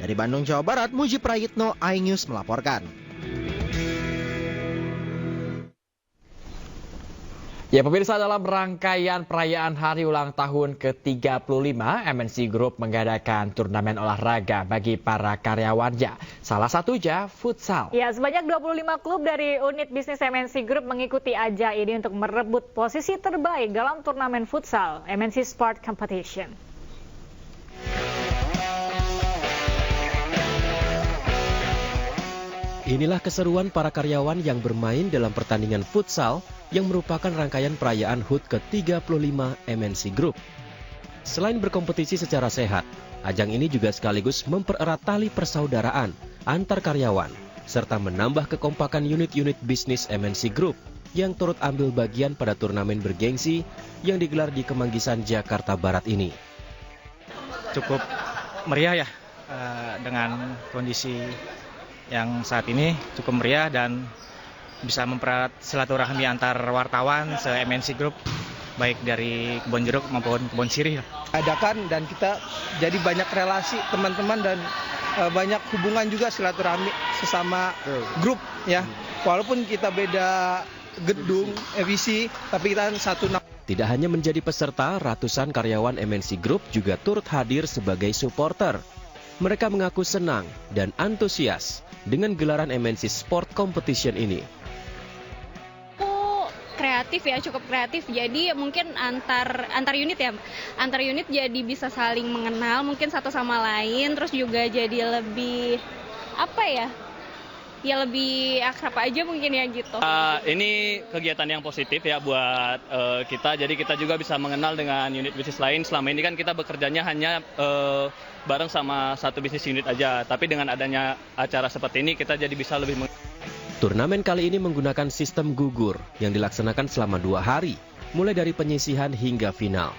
Dari Bandung, Jawa Barat, Muji Prayitno, iNews melaporkan. Ya pemirsa, dalam rangkaian perayaan hari ulang tahun ke-35, MNC Group mengadakan turnamen olahraga bagi para karyawannya. Salah satunya futsal. Ya, sebanyak 25 klub dari unit bisnis MNC Group mengikuti ajang ini untuk merebut posisi terbaik dalam turnamen futsal MNC Sport Competition. Inilah keseruan para karyawan yang bermain dalam pertandingan futsal yang merupakan rangkaian perayaan HUT ke-35 MNC Group. Selain berkompetisi secara sehat, ajang ini juga sekaligus mempererat tali persaudaraan antar karyawan, serta menambah kekompakan unit-unit bisnis MNC Group yang turut ambil bagian pada turnamen bergengsi yang digelar di Kemanggisan, Jakarta Barat ini. Cukup meriah ya, dengan kondisi yang saat ini cukup meriah dan bisa mempererat silaturahmi antar wartawan se-MNC Group, baik dari Kebon Jeruk maupun Kebon Sirih. Adakan dan kita jadi banyak relasi teman-teman dan banyak hubungan juga silaturahmi sesama grup ya. Walaupun kita beda gedung, visi, tapi kita satu. Tidak hanya menjadi peserta, ratusan karyawan MNC Group juga turut hadir sebagai supporter. Mereka mengaku senang dan antusias dengan gelaran MNC Sport Competition ini. Kreatif ya, cukup kreatif. Jadi mungkin antar unit ya, antar unit jadi bisa saling mengenal mungkin satu sama lain, terus juga jadi lebih ya lebih akrab aja mungkin ya gitu. Ini kegiatan yang positif ya buat kita, jadi kita juga bisa mengenal dengan unit bisnis lain. Selama ini kan kita bekerjanya hanya bareng sama satu bisnis unit aja, tapi dengan adanya acara seperti ini kita jadi bisa lebih Turnamen kali ini menggunakan sistem gugur yang dilaksanakan selama 2 hari, mulai dari penyisihan hingga final.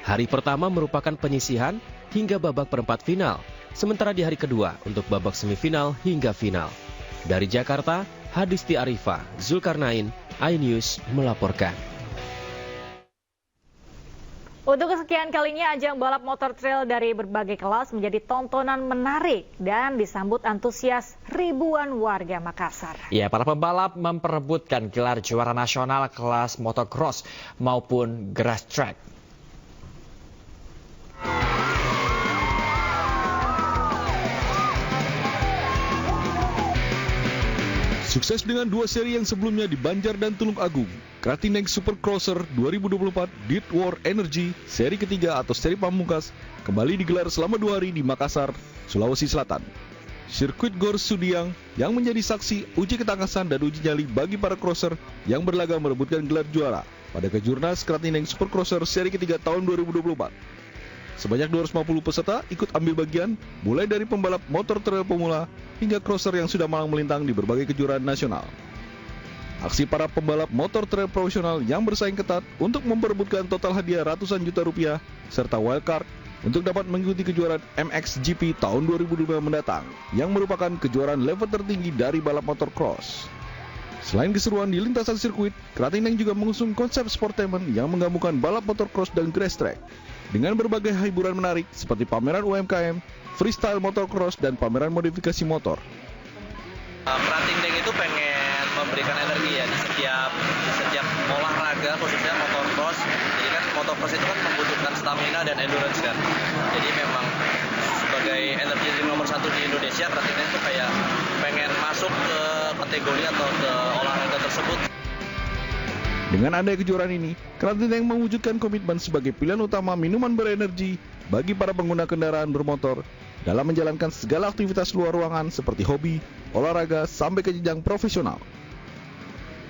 Hari pertama merupakan penyisihan hingga babak perempat final, sementara di hari kedua untuk babak semifinal hingga final. Dari Jakarta, Hadisti Arifa, Zulkarnain, iNews melaporkan. Untuk kesekian kalinya, ajang balap motor trail dari berbagai kelas menjadi tontonan menarik dan disambut antusias ribuan warga Makassar. Ya, para pembalap memperebutkan gelar juara nasional kelas motocross maupun grass track. Sukses dengan 2 seri yang sebelumnya di Banjar dan Tulung Agung, Kratineng Supercrosser 2024 Dirt War Energy seri ketiga atau seri pamungkas kembali digelar selama 2 hari di Makassar, Sulawesi Selatan. Sirkuit Gor Sudiang yang menjadi saksi uji ketangkasan dan uji nyali bagi para crosser yang berlaga merebutkan gelar juara pada Kejurnas Kratineng Supercrosser seri ketiga tahun 2024. Sebanyak 250 peserta ikut ambil bagian, mulai dari pembalap motor trail pemula hingga crosser yang sudah malang melintang di berbagai kejuaraan nasional. Aksi para pembalap motor trail profesional yang bersaing ketat untuk memperebutkan total hadiah ratusan juta rupiah serta wildcard untuk dapat mengikuti kejuaraan MXGP tahun 2025 mendatang yang merupakan kejuaraan level tertinggi dari balap motor cross. Selain keseruan di lintasan sirkuit, Kratineng juga mengusung konsep sportainment yang menggabungkan balap motocross dan grass track dengan berbagai hiburan menarik seperti pameran UMKM, freestyle motocross, dan pameran modifikasi motor. Kratineng itu pengen memberikan energi ya di setiap olahraga, khususnya motocross. Jadi kan motocross itu kan membutuhkan stamina dan endurance kan. Jadi memang sebagai energi nomor 1 di Indonesia, Kratineng itu kayak pengen masuk ke kategori atau ke olahraga tersebut. Dengan adanya kejuaraan ini, Kratineng mewujudkan komitmen sebagai pilihan utama minuman berenergi bagi para pengguna kendaraan bermotor dalam menjalankan segala aktivitas luar ruangan seperti hobi, olahraga, sampai ke jenjang profesional.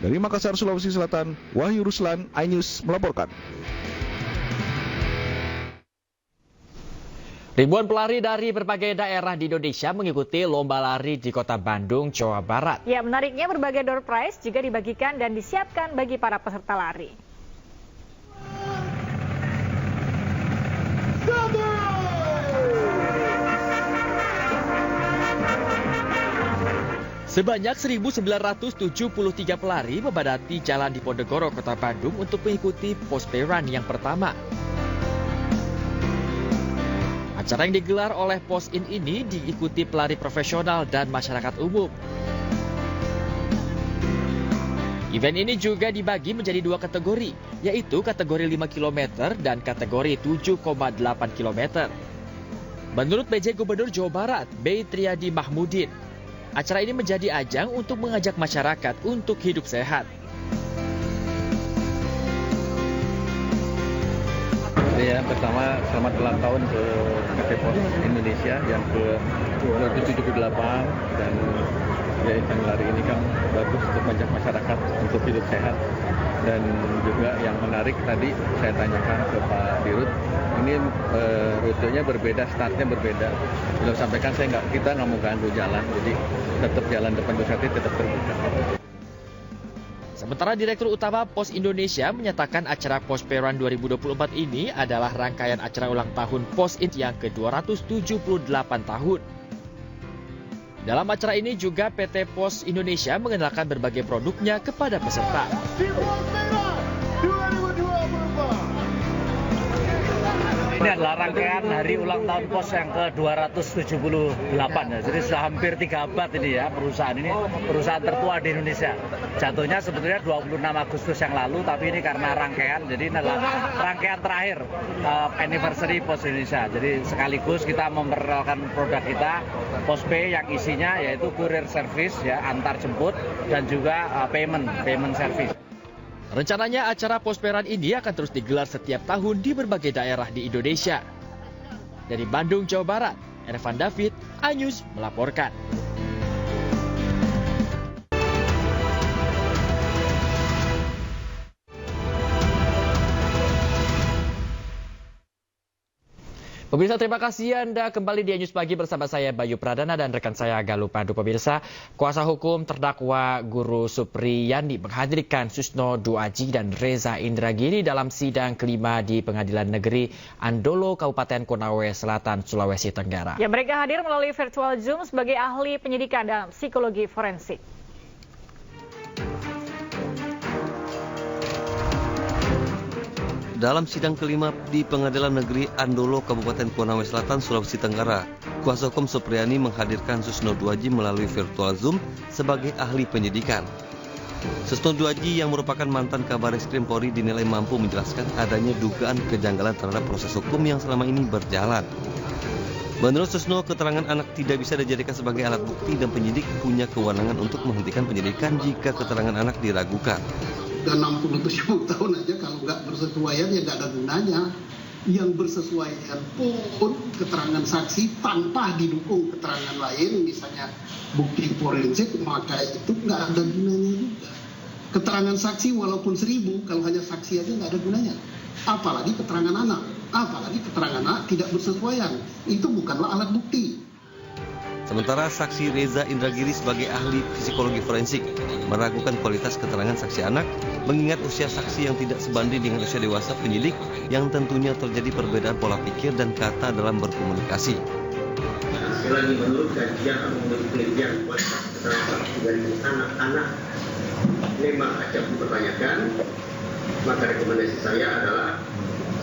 Dari Makassar, Sulawesi Selatan, Wahyu Ruslan, iNews melaporkan. Ribuan pelari dari berbagai daerah di Indonesia mengikuti lomba lari di Kota Bandung, Jawa Barat. Ya, menariknya berbagai door prize juga dibagikan dan disiapkan bagi para peserta lari. Sebanyak 1.973 pelari membadati jalan di Ponegoro, Kota Bandung untuk mengikuti Pospe Run yang pertama. Acara yang digelar oleh Posin ini diikuti pelari profesional dan masyarakat umum. Event ini juga dibagi menjadi 2 kategori, yaitu kategori 5 km dan kategori 7,8 km. Menurut PJ Gubernur Jawa Barat, B. Triadi Mahmudin, acara ini menjadi ajang untuk mengajak masyarakat untuk hidup sehat. Yang pertama, selamat ulang tahun ke PT Pos Indonesia yang ke-78 dan ya event lari ini kan bagus untuk mengajak masyarakat untuk hidup sehat. Dan juga yang menarik tadi saya tanyakan ke Pak Dirut, ini rutenya berbeda, startnya berbeda. Belum sampaikan kita nggak mau ganggu jalan, jadi tetap jalan depan Busati tetap terbuka. Sementara Direktur Utama Pos Indonesia menyatakan acara Pospe Run 2024 ini adalah rangkaian acara ulang tahun Pos yang ke-278 tahun. Dalam acara ini juga PT Pos Indonesia mengenalkan berbagai produknya kepada peserta. Ini adalah rangkaian hari ulang tahun Pos yang ke-278 ya. Jadi sudah hampir 3 abad ini ya perusahaan ini, perusahaan tertua di Indonesia. Jatuhnya sebetulnya 26 Agustus yang lalu, tapi ini karena rangkaian, jadi ini adalah rangkaian terakhir anniversary Pos Indonesia. Jadi sekaligus kita memperkenalkan produk kita Pospe yang isinya yaitu courier service ya, antar jemput dan juga payment service. Rencananya acara Pospe Run ini akan terus digelar setiap tahun di berbagai daerah di Indonesia. Dari Bandung, Jawa Barat, Ervan David, iNews melaporkan. Pemirsa, terima kasih Anda kembali di iNews Pagi bersama saya Bayu Pradana dan rekan saya Galuh Pandu. Pemirsa, kuasa hukum terdakwa Guru Supriyandi menghadirkan Susno Duaji dan Reza Indragiri dalam sidang kelima di Pengadilan Negeri Andolo, Kabupaten Konawe Selatan, Sulawesi Tenggara. Ya, mereka hadir melalui virtual Zoom sebagai ahli penyidikan dalam psikologi forensik. Dalam sidang kelima di Pengadilan Negeri Andolo, Kabupaten Konawe Selatan, Sulawesi Tenggara, kuasa hukum Supriyandi menghadirkan Susno Duaji melalui virtual Zoom sebagai ahli penyidikan. Susno Duaji yang merupakan mantan Kabareskrim Polri dinilai mampu menjelaskan adanya dugaan kejanggalan terhadap proses hukum yang selama ini berjalan. Menurut Susno, keterangan anak tidak bisa dijadikan sebagai alat bukti dan penyidik punya kewenangan untuk menghentikan penyidikan jika keterangan anak diragukan. Dan 60-70 tahun aja kalau nggak bersesuaian ya nggak ada gunanya. Yang bersesuaian pun keterangan saksi tanpa didukung keterangan lain, misalnya bukti forensik, maka itu nggak ada gunanya juga. Keterangan saksi walaupun 1000, kalau hanya saksi aja nggak ada gunanya. Apalagi keterangan anak, apalagi keterangan anak tidak bersesuaian, itu bukanlah alat bukti. Sementara saksi Reza Indragiri sebagai ahli psikologi forensik meragukan kualitas keterangan saksi anak mengingat usia saksi yang tidak sebanding dengan usia dewasa penyidik yang tentunya terjadi perbedaan pola pikir dan kata dalam berkomunikasi. Sekali menurut kajian atau menurut penelitian kualitas keterangan saksi dari anak-anak memang acap dipertanyakan, maka rekomendasi saya adalah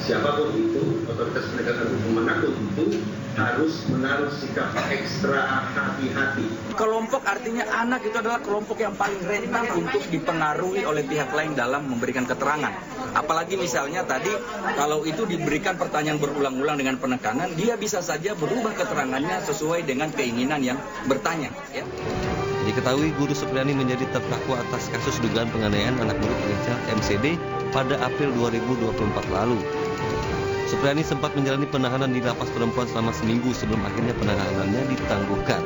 siapapun itu, otoritas penegakan hukum manapun itu harus menaruh sikap ekstra hati-hati. Kelompok artinya anak itu adalah kelompok yang paling rentan untuk dipengaruhi oleh pihak lain dalam memberikan keterangan. Apalagi misalnya tadi kalau itu diberikan pertanyaan berulang-ulang dengan penekanan, dia bisa saja berubah keterangannya sesuai dengan keinginan yang bertanya. Ya. Diketahui Guru Supriyandi menjadi terdakwa atas kasus dugaan penganiayaan anak murid berinisial MCD pada April 2024 lalu. Supriyandi sempat menjalani penahanan di lapas perempuan selama seminggu sebelum akhirnya penahanannya ditangguhkan.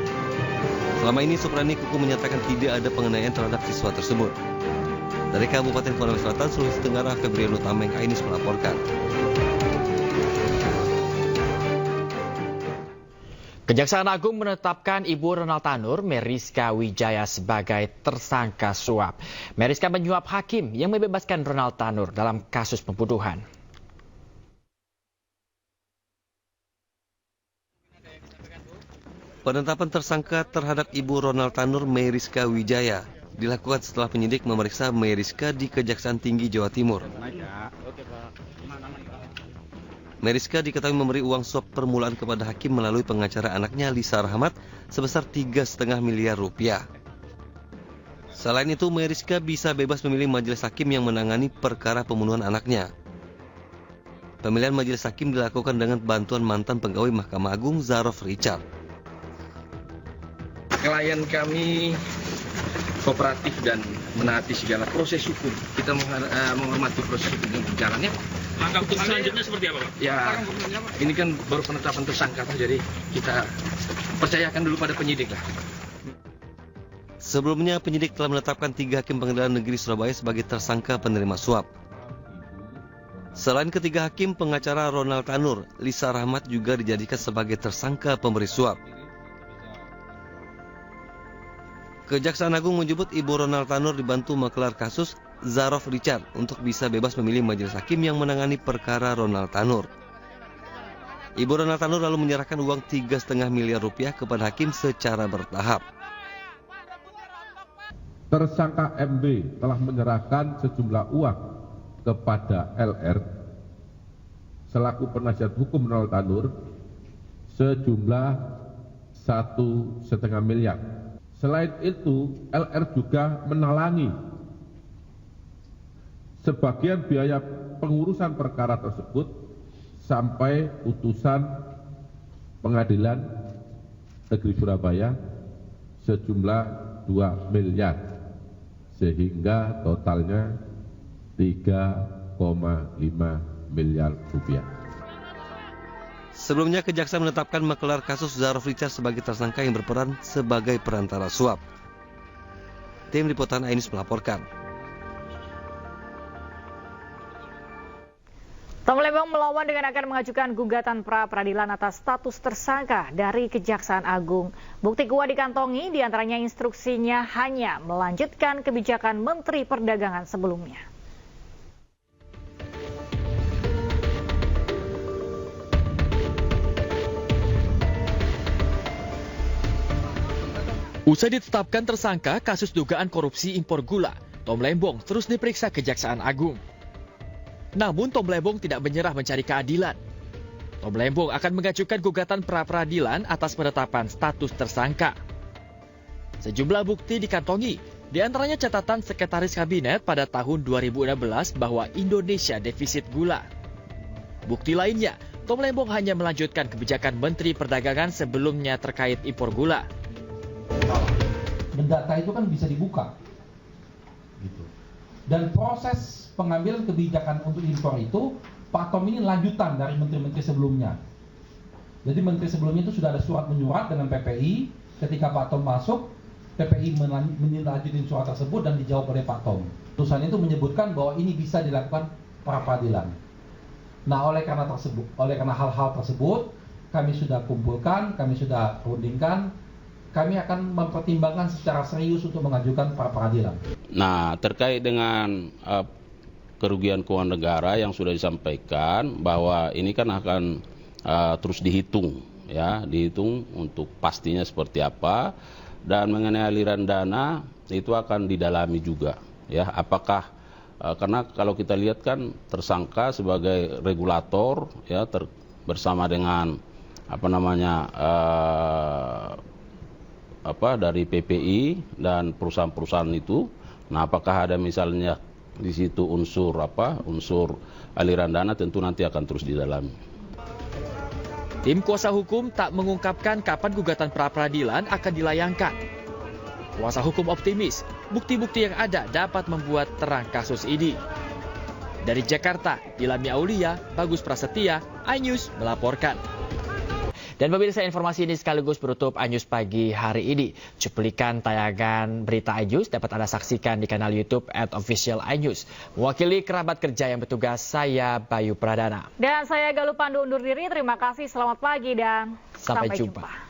Selama ini Supriyandi kukuh menyatakan tidak ada penganiayaan terhadap siswa tersebut. Dari Kabupaten Konawe Selatan, Sulawesi Tenggara, Febriano Tameng, iNews melaporkan. Kejaksaan Agung menetapkan Ibu Renal Tanur, Meriska Wijaya sebagai tersangka suap. Meriska menyuap hakim yang membebaskan Renal Tanur dalam kasus pembunuhan. Penetapan tersangka terhadap Ibu Ronald Tanur Meriska Wijaya dilakukan setelah penyidik memeriksa Meriska di Kejaksaan Tinggi Jawa Timur. Meriska diketahui memberi uang suap permulaan kepada hakim melalui pengacara anaknya Lisa Rahmat sebesar 3,5 miliar rupiah. Selain itu, Meriska bisa bebas memilih majelis hakim yang menangani perkara pembunuhan anaknya. Pemilihan majelis hakim dilakukan dengan bantuan mantan pegawai Mahkamah Agung Zarof Richard. Klien kami kooperatif dan menaati segala proses hukum. Kita menghormati proses hukum yang berjalannya. Langkah hukum selanjutnya seperti apa, Pak? Ya, ini kan baru penetapan tersangka, jadi kita percayakan dulu pada penyidik lah. Sebelumnya, penyidik telah menetapkan 3 hakim pengadilan negeri Surabaya sebagai tersangka penerima suap. Selain ketiga hakim, pengacara Ronald Tanur, Lisa Rahmat juga dijadikan sebagai tersangka pemberi suap. Kejaksaan Agung menyebut Ibu Ronald Tanur dibantu maklar kasus Zarof Richard untuk bisa bebas memilih majelis hakim yang menangani perkara Ronald Tanur. Ibu Ronald Tanur lalu menyerahkan uang 3,5 miliar rupiah kepada hakim secara bertahap. Tersangka MB telah menyerahkan sejumlah uang kepada LR selaku penasihat hukum Ronald Tanur sejumlah 1,5 miliar. Selain itu, LR juga menalangi sebagian biaya pengurusan perkara tersebut sampai putusan Pengadilan Negeri Surabaya sejumlah 2 miliar, sehingga totalnya 3,5 miliar rupiah. Sebelumnya, Kejaksaan menetapkan maklar kasus Zarof Richard sebagai tersangka yang berperan sebagai perantara suap. Tim Liputan Ainus melaporkan. Tom Lembong melawan dengan akan mengajukan gugatan pra-peradilan atas status tersangka dari Kejaksaan Agung. Bukti kuat dikantongi, diantaranya instruksinya hanya melanjutkan kebijakan Menteri Perdagangan sebelumnya. Usai ditetapkan tersangka kasus dugaan korupsi impor gula, Tom Lembong terus diperiksa Kejaksaan Agung. Namun Tom Lembong tidak menyerah mencari keadilan. Tom Lembong akan mengajukan gugatan pra-peradilan atas penetapan status tersangka. Sejumlah bukti dikantongi, di antaranya catatan Sekretaris Kabinet pada tahun 2016 bahwa Indonesia defisit gula. Bukti lainnya, Tom Lembong hanya melanjutkan kebijakan Menteri Perdagangan sebelumnya terkait impor gula. Data itu kan bisa dibuka, gitu. Dan proses pengambilan kebijakan untuk impor itu, Pak Tom ini lanjutan dari menteri-menteri sebelumnya. Jadi menteri sebelumnya itu sudah ada surat menyurat dengan PPI. Ketika Pak Tom masuk, PPI melanjutin surat tersebut dan dijawab oleh Pak Tom. Putusan itu menyebutkan bahwa ini bisa dilakukan pra-peradilan. Nah, oleh karena hal-hal tersebut, kami sudah kumpulkan, kami sudah rundingkan. Kami akan mempertimbangkan secara serius untuk mengajukan pra-peradilan. Nah, terkait dengan kerugian keuangan negara yang sudah disampaikan bahwa ini kan akan terus dihitung, ya, dihitung untuk pastinya seperti apa, dan mengenai aliran dana itu akan didalami juga, ya, apakah karena kalau kita lihat kan tersangka sebagai regulator, ya, bersama dengan dari PPI dan perusahaan-perusahaan itu. Nah, apakah ada misalnya di situ unsur aliran dana, tentu nanti akan terus didalami. Tim kuasa hukum tak mengungkapkan kapan gugatan pra-peradilan akan dilayangkan. Kuasa hukum optimis, bukti-bukti yang ada dapat membuat terang kasus ini. Dari Jakarta, Ilham Aulia, Bagus Prasetya, iNews melaporkan. Dan pemirsa, informasi ini sekaligus menutup iNews pagi hari ini. Cuplikan tayangan berita iNews dapat Anda saksikan di kanal YouTube @official_iNews. Mewakili kerabat kerja yang bertugas, saya Bayu Pradana. Dan saya Galuh Pandu undur diri. Terima kasih, selamat pagi dan sampai jumpa.